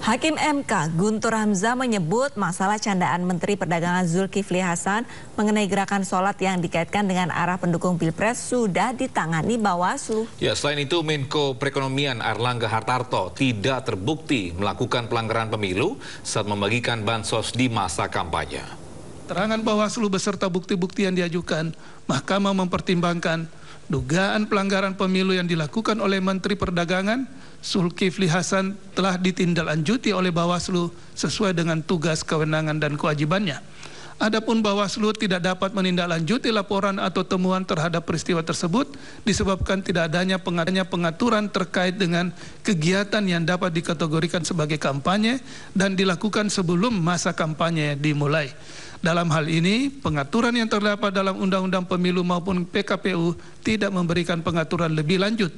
Hakim MK Guntur Hamzah menyebut masalah candaan Menteri Perdagangan Zulkifli Hasan mengenai gerakan sholat yang dikaitkan dengan arah pendukung Pilpres sudah ditangani Bawaslu. Ya, selain itu Menko Perekonomian Airlangga Hartarto tidak terbukti melakukan pelanggaran pemilu saat membagikan bansos di masa kampanye. Keterangan Bawaslu beserta bukti-bukti yang diajukan, Mahkamah mempertimbangkan dugaan pelanggaran pemilu yang dilakukan oleh Menteri Perdagangan Zulkifli Hasan telah ditindaklanjuti oleh Bawaslu sesuai dengan tugas, kewenangan, dan kewajibannya. Adapun Bawaslu tidak dapat menindaklanjuti laporan atau temuan terhadap peristiwa tersebut disebabkan tidak adanya pengaturan terkait dengan kegiatan yang dapat dikategorikan sebagai kampanye dan dilakukan sebelum masa kampanye dimulai. Dalam hal ini, pengaturan yang terdapat dalam Undang-Undang Pemilu maupun PKPU tidak memberikan pengaturan lebih lanjut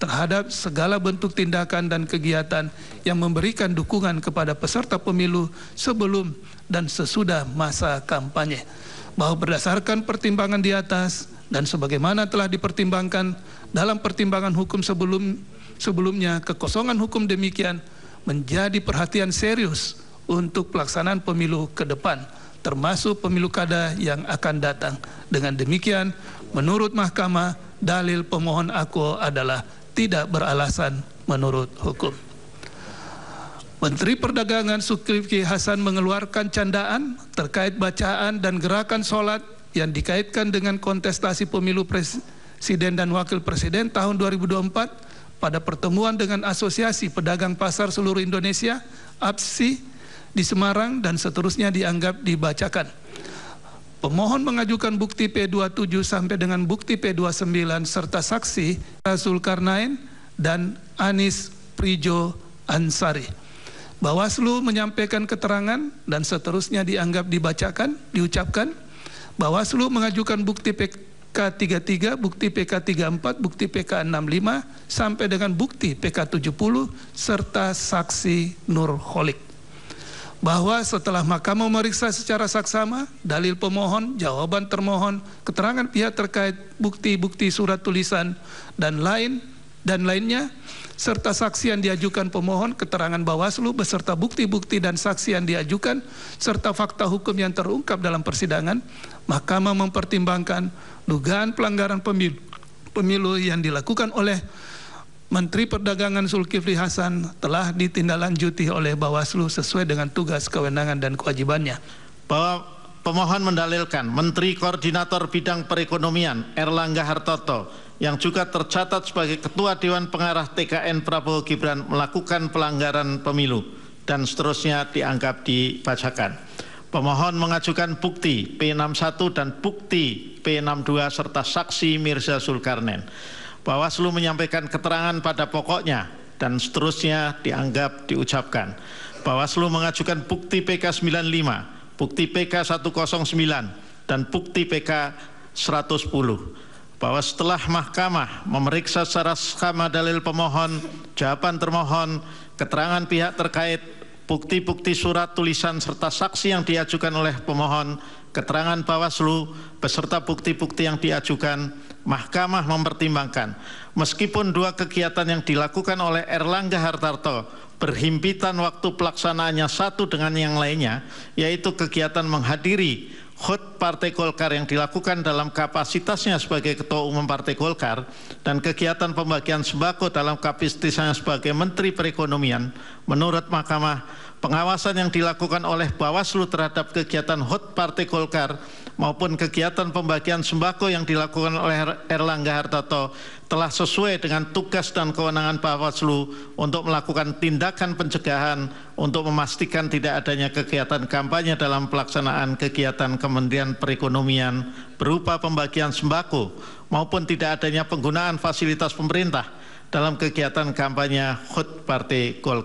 terhadap segala bentuk tindakan dan kegiatan yang memberikan dukungan kepada peserta pemilu sebelum dan sesudah masa kampanye. Bahwa berdasarkan pertimbangan di atas dan sebagaimana telah dipertimbangkan dalam pertimbangan hukum sebelumnya, kekosongan hukum demikian menjadi perhatian serius untuk pelaksanaan pemilu ke depan, termasuk pemilu kada yang akan datang. Dengan demikian, menurut Mahkamah, dalil pemohon aku adalah tidak beralasan menurut hukum. Menteri Perdagangan Zulkifli Hasan mengeluarkan candaan terkait bacaan dan gerakan sholat yang dikaitkan dengan kontestasi pemilu presiden dan wakil presiden tahun 2024 pada pertemuan dengan Asosiasi Pedagang Pasar Seluruh Indonesia (APSI) di Semarang dan seterusnya dianggap dibacakan. Pemohon mengajukan bukti P27 sampai dengan bukti P29 serta saksi Zulkarnain dan Anis Prijo Ansari. Bawaslu menyampaikan keterangan dan seterusnya dianggap diucapkan. Bawaslu mengajukan bukti PK33, bukti PK34, bukti PK65 sampai dengan bukti PK70 serta saksi Nurholik. Bahwa setelah Mahkamah memeriksa secara saksama dalil pemohon, jawaban termohon, keterangan pihak terkait bukti-bukti surat tulisan dan lainnya, serta saksi yang diajukan pemohon, keterangan Bawaslu beserta bukti-bukti dan saksi yang diajukan, serta fakta hukum yang terungkap dalam persidangan, Mahkamah mempertimbangkan dugaan pelanggaran pemilu yang dilakukan oleh Menteri Perdagangan Zulkifli Hasan telah ditindaklanjuti oleh Bawaslu sesuai dengan tugas, kewenangan, dan kewajibannya. Bahwa pemohon mendalilkan Menteri Koordinator Bidang Perekonomian Airlangga Hartarto yang juga tercatat sebagai Ketua Dewan Pengarah TKN Prabowo Gibran melakukan pelanggaran pemilu dan seterusnya dianggap dibacakan. Pemohon mengajukan bukti P61 dan bukti P62 serta saksi Mirza Zulkarnain. Bawaslu menyampaikan keterangan pada pokoknya dan seterusnya dianggap diucapkan. Bawaslu mengajukan bukti PK95, bukti PK109, dan bukti PK110. Bahwa setelah Mahkamah memeriksa secara seksama dalil pemohon, jawaban termohon, keterangan pihak terkait, bukti-bukti surat tulisan serta saksi yang diajukan oleh pemohon, keterangan Bawaslu beserta bukti-bukti yang diajukan, Mahkamah mempertimbangkan meskipun dua kegiatan yang dilakukan oleh Airlangga Hartarto berhimpitan waktu pelaksanaannya satu dengan yang lainnya, yaitu kegiatan menghadiri HUT Partai Golkar yang dilakukan dalam kapasitasnya sebagai Ketua Umum Partai Golkar dan kegiatan pembagian sembako dalam kapasitasnya sebagai Menteri Perekonomian. Menurut Mahkamah, pengawasan yang dilakukan oleh Bawaslu terhadap kegiatan HUT Partai Golkar maupun kegiatan pembagian sembako yang dilakukan oleh Airlangga Hartarto telah sesuai dengan tugas dan kewenangan Bawaslu untuk melakukan tindakan pencegahan untuk memastikan tidak adanya kegiatan kampanye dalam pelaksanaan kegiatan Kementerian Perekonomian berupa pembagian sembako maupun tidak adanya penggunaan fasilitas pemerintah dalam kegiatan kampanye HUT Partai Golkar.